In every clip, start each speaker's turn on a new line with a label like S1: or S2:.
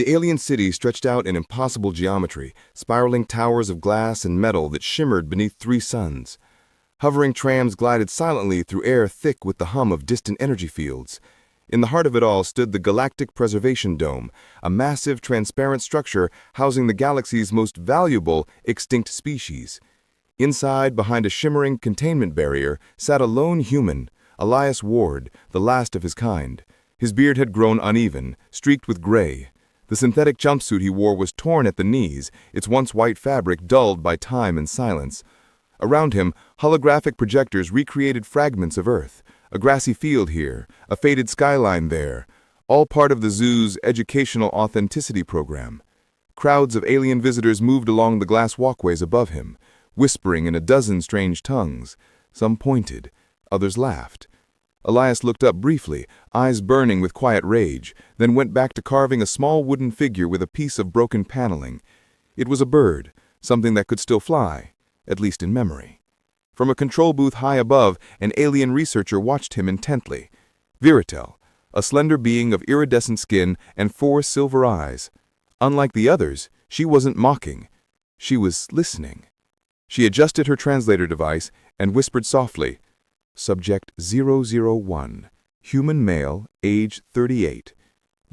S1: The alien city stretched out in impossible geometry, spiraling towers of glass and metal that shimmered beneath 3 suns. Hovering trams glided silently through air thick with the hum of distant energy fields. In the heart of it all stood the Galactic Preservation Dome, a massive, transparent structure housing the galaxy's most valuable extinct species. Inside, behind a shimmering containment barrier, sat a lone human, Elias Ward, the last of his kind. His beard had grown uneven, streaked with gray. The synthetic jumpsuit he wore was torn at the knees, its once white fabric dulled by time and silence. Around him, holographic projectors recreated fragments of Earth, a grassy field here, a faded skyline there, all part of the zoo's educational authenticity program. Crowds of alien visitors moved along the glass walkways above him, whispering in a dozen strange tongues. Some pointed, others laughed. Elias looked up briefly, eyes burning with quiet rage, then went back to carving a small wooden figure with a piece of broken paneling. It was a bird, something that could still fly, at least in memory. From a control booth high above, an alien researcher watched him intently. Viratel, a slender being of iridescent skin and 4 silver eyes. Unlike the others, she wasn't mocking. She was listening. She adjusted her translator device and whispered softly, "Subject 001, human male, age 38.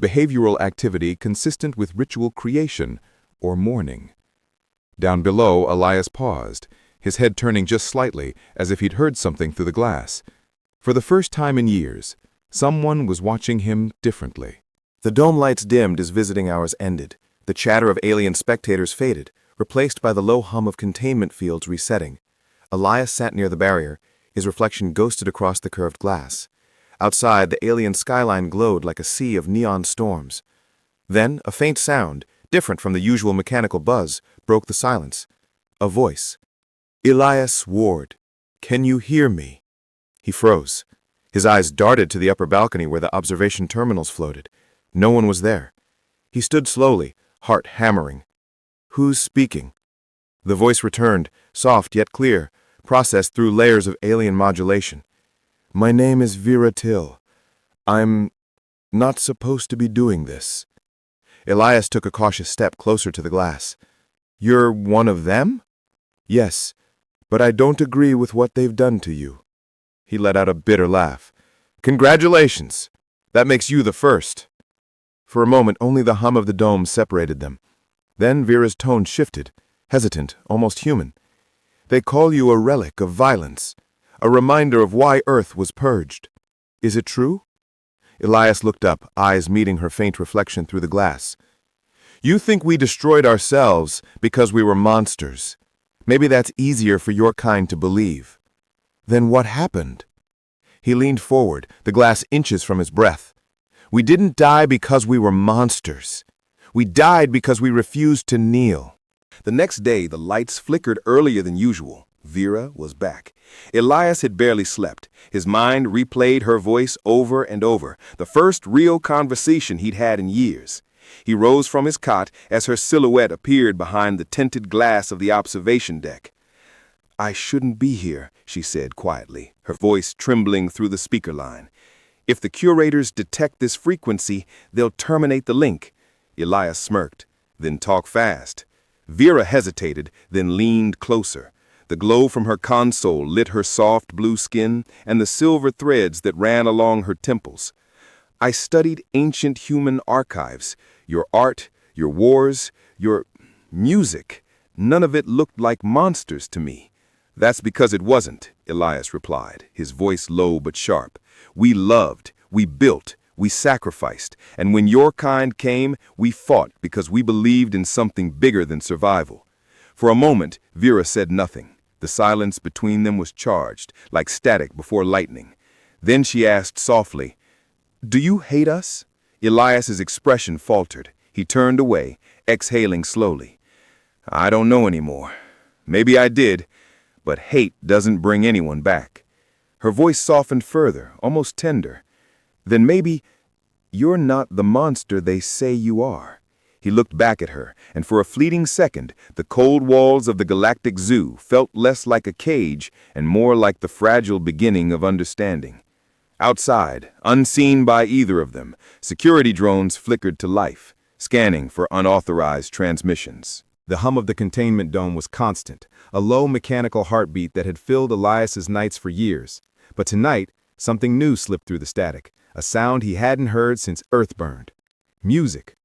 S1: Behavioral activity consistent with ritual creation or mourning." Down below, Elias paused, his head turning just slightly, as if he'd heard something through the glass. For the first time in years, someone was watching him differently. The dome lights dimmed as visiting hours ended. The chatter of alien spectators faded, replaced by the low hum of containment fields resetting. Elias sat near the barrier, his reflection ghosted across the curved glass. Outside, the alien skyline glowed like a sea of neon storms. Then, a faint sound, different from the usual mechanical buzz, broke the silence. A voice. "Elias Ward, can you hear me?" He froze. His eyes darted to the upper balcony where the observation terminals floated. No one was there. He stood slowly, heart hammering. "Who's speaking?" The voice returned, soft yet clear, processed through layers of alien modulation. "My name is Viratil. I'm not supposed to be doing this." Elias took a cautious step closer to the glass. "You're one of them?" "Yes, but I don't agree with what they've done to you." He let out a bitter laugh. "Congratulations! That makes you the first." For a moment, only the hum of the dome separated them. Then Vera's tone shifted, hesitant, almost human. "They call you a relic of violence, a reminder of why Earth was purged. Is it true?" Elias looked up, eyes meeting her faint reflection through the glass. "You think we destroyed ourselves because we were monsters. Maybe that's easier for your kind to believe. Then what happened?" He leaned forward, the glass inches from his breath. "We didn't die because we were monsters. We died because we refused to kneel." The next day, the lights flickered earlier than usual. Vera was back. Elias had barely slept. His mind replayed her voice over and over, the first real conversation he'd had in years. He rose from his cot as her silhouette appeared behind the tinted glass of the observation deck. "I shouldn't be here," she said quietly, her voice trembling through the speaker line. "If the curators detect this frequency, they'll terminate the link." Elias smirked. "Then talk fast." Vera hesitated, then leaned closer. The glow from her console lit her soft blue skin and the silver threads that ran along her temples. "I studied ancient human archives. Your art, your wars, your music. None of it looked like monsters to me." "That's because it wasn't," Elias replied, his voice low but sharp. "We loved, we built, we sacrificed, and when your kind came, we fought because we believed in something bigger than survival." For a moment, Vera said nothing. The silence between them was charged, like static before lightning. Then she asked softly, "Do you hate us?" Elias's expression faltered. He turned away, exhaling slowly. "I don't know anymore. Maybe I did, but hate doesn't bring anyone back." Her voice softened further, almost tender. "Then maybe you're not the monster they say you are." He looked back at her, and for a fleeting second, the cold walls of the Galactic Zoo felt less like a cage and more like the fragile beginning of understanding. Outside, unseen by either of them, security drones flickered to life.
S2: scanning for unauthorized transmissions. The hum of the containment dome was constant, a low mechanical heartbeat that had filled Elias's nights for years. But tonight, something new slipped through the static, a sound he hadn't heard since Earth burned. Music.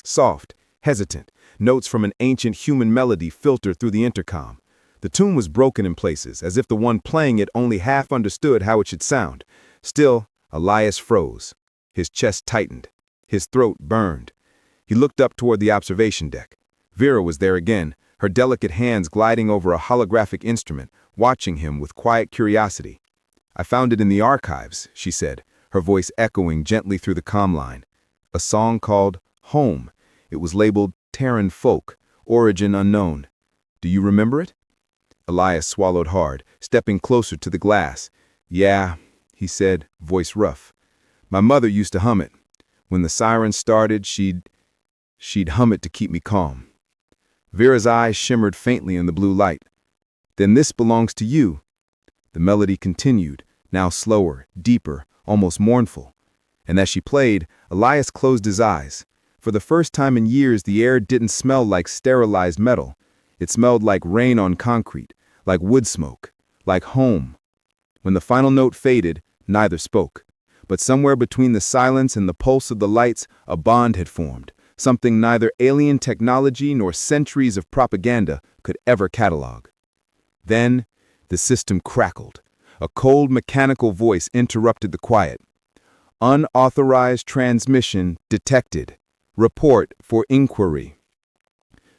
S2: Soft, hesitant, notes from an ancient human melody filtered through the intercom. The tune was broken in places, as if the one playing it only half understood how it should sound. Still, Elias froze. His chest tightened. His throat burned. He looked up toward the observation deck. Vera was there again, her delicate hands gliding over a holographic instrument, watching him with quiet curiosity. "I found it in the archives," she said, her voice echoing gently through the comm line. "A song called Home. It was labeled Terran Folk, Origin Unknown. Do you remember it?" Elias swallowed hard, stepping closer to the glass. "Yeah," he said, voice rough. "My mother used to hum it. When the sirens started, she'd hum it to keep me calm." Vera's eyes shimmered faintly in the blue light. "Then this belongs to you." The melody continued, now slower, deeper, almost mournful. And as she played, Elias closed his eyes. For the first time in years, the air didn't smell like sterilized metal. It smelled like rain on concrete, like wood smoke, like home. When the final note faded, neither spoke. But somewhere between the silence and the pulse of the lights, a bond had formed, something neither alien technology nor centuries of propaganda could ever catalog. Then, the system crackled. A cold mechanical voice interrupted the quiet. "Unauthorized transmission detected. Report for inquiry."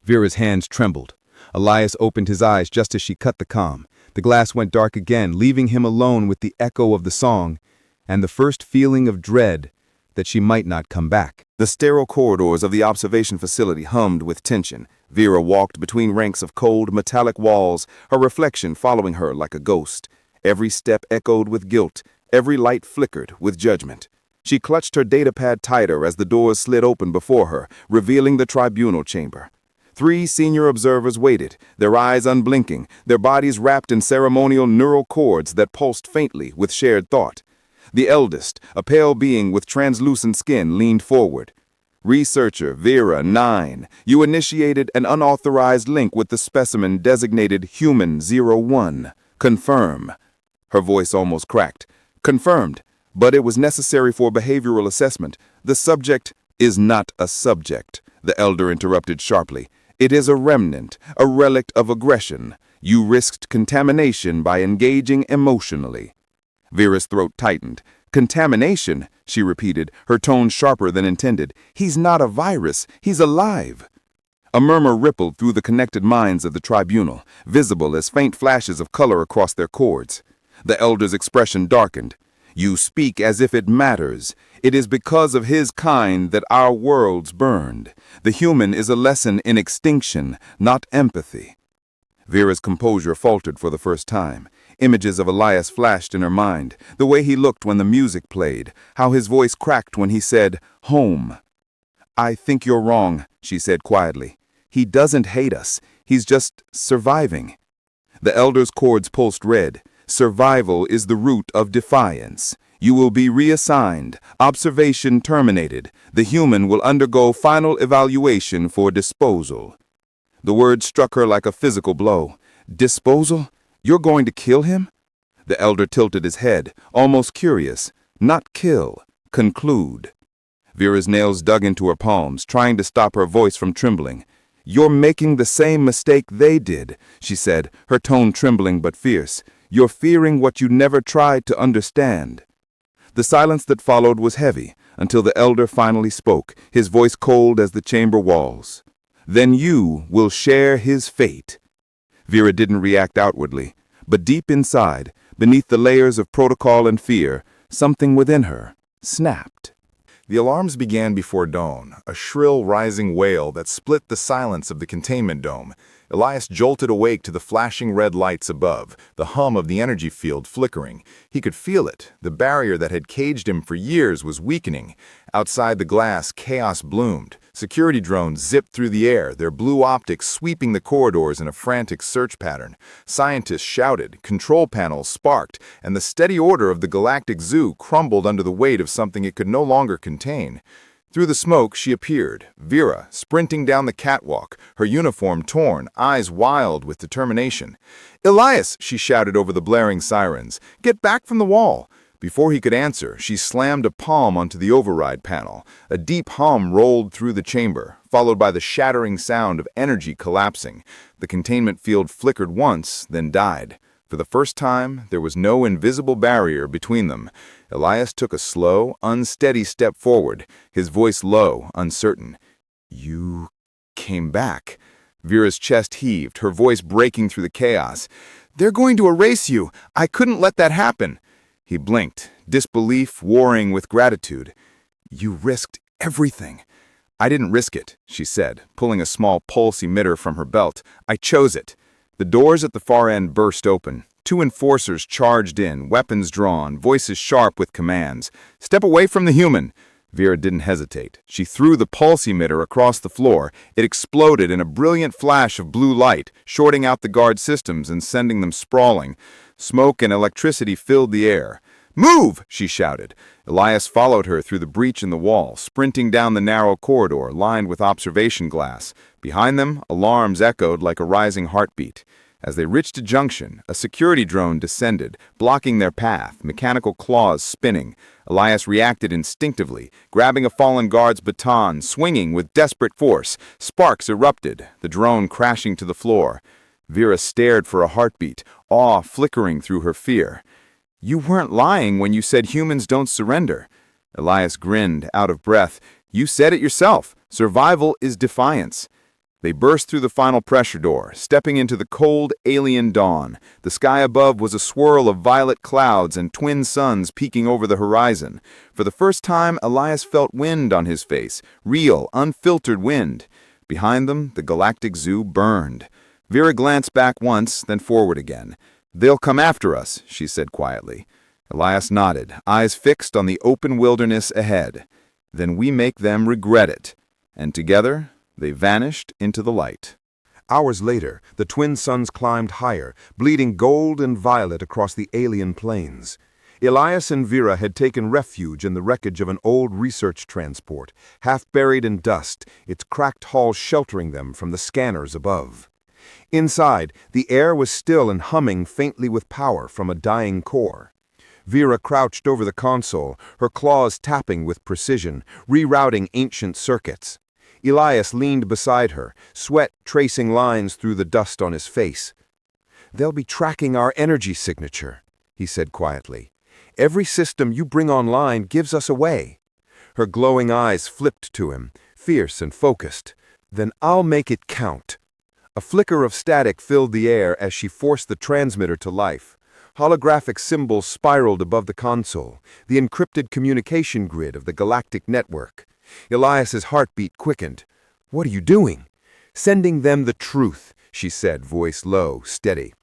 S2: Vera's hands trembled. Elias opened his eyes just as she cut the comm. The glass went dark again, leaving him alone with the echo of the song and the first feeling of dread that she might not come back.
S1: The sterile corridors of the observation facility hummed with tension. Vera walked between ranks of cold, metallic walls, her reflection following her like a ghost. Every step echoed with guilt, every light flickered with judgment. She clutched her datapad tighter as the doors slid open before her, revealing the tribunal chamber. 3 senior observers waited, their eyes unblinking, their bodies wrapped in ceremonial neural cords that pulsed faintly with shared thought. The eldest, a pale being with translucent skin, leaned forward. "Researcher Vera 9, you initiated an unauthorized link with the specimen designated Human-01. Confirm." Her voice almost cracked. "Confirmed, but it was necessary for behavioral assessment. The subject is not a subject," the elder interrupted sharply. "It is a remnant, a relic of aggression. You risked contamination by engaging emotionally." Vera's throat tightened. "Contamination," she repeated, her tone sharper than intended. "He's not a virus. He's alive." A murmur rippled through the connected minds of the tribunal, visible as faint flashes of color across their cords. The elder's expression darkened. "You speak as if it matters. It is because of his kind that our worlds burned. The human is a lesson in extinction, not empathy." Vera's composure faltered for the first time. Images of Elias flashed in her mind, the way he looked when the music played, how his voice cracked when he said, "Home." "I think you're wrong," she said quietly. "He doesn't hate us. He's just surviving." The elder's chords pulsed red. "Survival is the root of defiance. You will be reassigned. Observation terminated. The human will undergo final evaluation for disposal." The word struck her like a physical blow. "Disposal? You're going to kill him?" The elder tilted his head, almost curious. "Not kill. Conclude." Vera's nails dug into her palms, trying to stop her voice from trembling. "You're making the same mistake they did," she said, her tone trembling but fierce. "You're fearing what you never tried to understand." The silence that followed was heavy, until the elder finally spoke, his voice cold as the chamber walls. "Then you will share his fate." Vera didn't react outwardly, but deep inside, beneath the layers of protocol and fear, something within her snapped. The alarms began before dawn, a shrill rising wail that split the silence of the containment dome. Elias jolted awake to the flashing red lights above, the hum of the energy field flickering. He could feel it. The barrier that had caged him for years was weakening. Outside the glass, chaos bloomed. Security drones zipped through the air, their blue optics sweeping the corridors in a frantic search pattern. Scientists shouted, control panels sparked, and the steady order of the Galactic Zoo crumbled under the weight of something it could no longer contain. Through the smoke, she appeared, Vera, sprinting down the catwalk, her uniform torn, eyes wild with determination. "Elias!" she shouted over the blaring sirens. "Get back from the wall!" Before he could answer, she slammed a palm onto the override panel. A deep hum rolled through the chamber, followed by the shattering sound of energy collapsing. The containment field flickered once, then died. For the first time, there was no invisible barrier between them. Elias took a slow, unsteady step forward, his voice low, uncertain. "You came back." Vera's chest heaved, her voice breaking through the chaos. "They're going to erase you. I couldn't let that happen." He blinked, disbelief warring with gratitude. "You risked everything." "I didn't risk it," she said, pulling a small pulse emitter from her belt. "I chose it." The doors at the far end burst open. 2 enforcers charged in, weapons drawn, voices sharp with commands. "Step away from the human." Vera didn't hesitate. She threw the pulse emitter across the floor. It exploded in a brilliant flash of blue light, shorting out the guard systems and sending them sprawling. Smoke and electricity filled the air. "Move!" she shouted. Elias followed her through the breach in the wall, sprinting down the narrow corridor lined with observation glass. Behind them, alarms echoed like a rising heartbeat. As they reached a junction, a security drone descended, blocking their path, mechanical claws spinning. Elias reacted instinctively, grabbing a fallen guard's baton, swinging with desperate force. Sparks erupted, the drone crashing to the floor. Vera stared for a heartbeat, awe flickering through her fear. "You weren't lying when you said humans don't surrender." Elias grinned, out of breath. "You said it yourself. Survival is defiance." They burst through the final pressure door, stepping into the cold, alien dawn. The sky above was a swirl of violet clouds and twin suns peeking over the horizon. For the first time, Elias felt wind on his face, real, unfiltered wind. Behind them, the galactic zoo burned. Vera glanced back once, then forward again. "They'll come after us," she said quietly. Elias nodded, eyes fixed on the open wilderness ahead. "Then we make them regret it." And together, they vanished into the light.
S2: Hours later, the twin suns climbed higher, bleeding gold and violet across the alien plains. Elias and Vera had taken refuge in the wreckage of an old research transport, half buried in dust, its cracked hull sheltering them from the scanners above. Inside, the air was still and humming faintly with power from a dying core. Vera crouched over the console, her claws tapping with precision, rerouting ancient circuits. Elias leaned beside her, sweat tracing lines through the dust on his face. "They'll be tracking our energy signature," he said quietly. "Every system you bring online gives us away." Her glowing eyes flipped to him, fierce and focused. "Then I'll make it count." A flicker of static filled the air as she forced the transmitter to life. Holographic symbols spiraled above the console, the encrypted communication grid of the galactic network. Elias's heartbeat quickened. "What are you doing?" "Sending them the truth," she said, voice low, steady.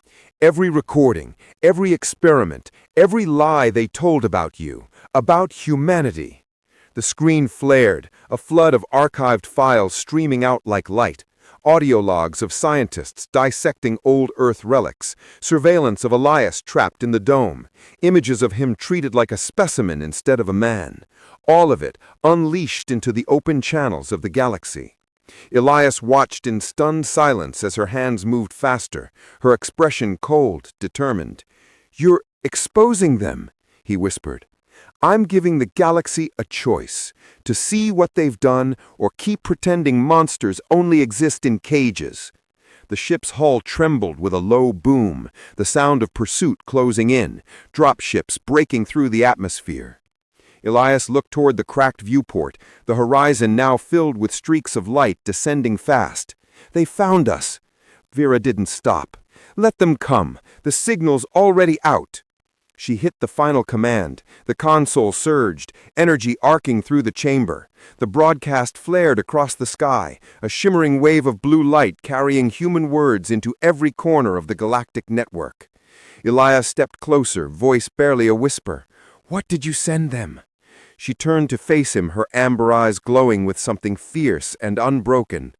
S2: "Every recording, every experiment, every lie they told about you, about humanity." The screen flared, a flood of archived files streaming out like light. Audio logs of scientists dissecting old Earth relics, surveillance of Elias trapped in the dome, images of him treated like a specimen instead of a man. All of it unleashed into the open channels of the galaxy. Elias watched in stunned silence as her hands moved faster, her expression cold, determined. "You're exposing them," he whispered. "I'm giving the galaxy a choice, to see what they've done or keep pretending monsters only exist in cages." The ship's hull trembled with a low boom, the sound of pursuit closing in, dropships breaking through the atmosphere. Elias looked toward the cracked viewport, the horizon now filled with streaks of light descending fast. "They found us." Vera didn't stop. "Let them come. The signal's already out." She hit the final command. The console surged, energy arcing through the chamber. The broadcast flared across the sky, a shimmering wave of blue light carrying human words into every corner of the galactic network. Elias stepped closer, voice barely a whisper. "What did you send them?" She turned to face him, her amber eyes glowing with something fierce and unbroken.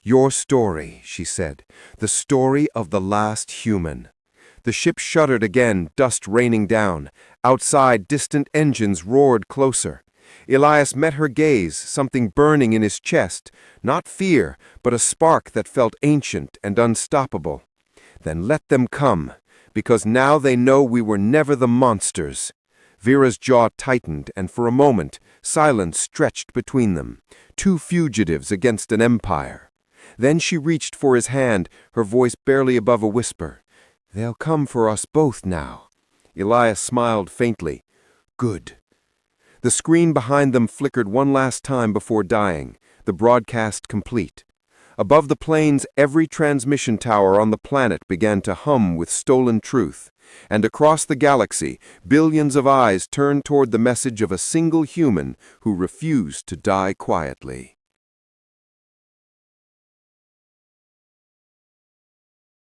S2: "Your story," she said. "The story of the last human." The ship shuddered again, dust raining down. Outside, distant engines roared closer.
S3: Elias met her gaze, something burning in his chest, not fear, but a spark that felt ancient and unstoppable. Then let them come, because now they know we were never the monsters. Vera's jaw tightened, and for a moment, silence stretched between them, two fugitives against an empire. Then she reached for his hand, her voice barely above a whisper. "They'll come for us both now." Elias smiled faintly. "Good." The screen behind them flickered one last time before dying, the broadcast complete. Above the planes, every transmission tower on the planet began to hum with stolen truth, and across the galaxy, billions of eyes turned toward the message of a single human who refused to die quietly.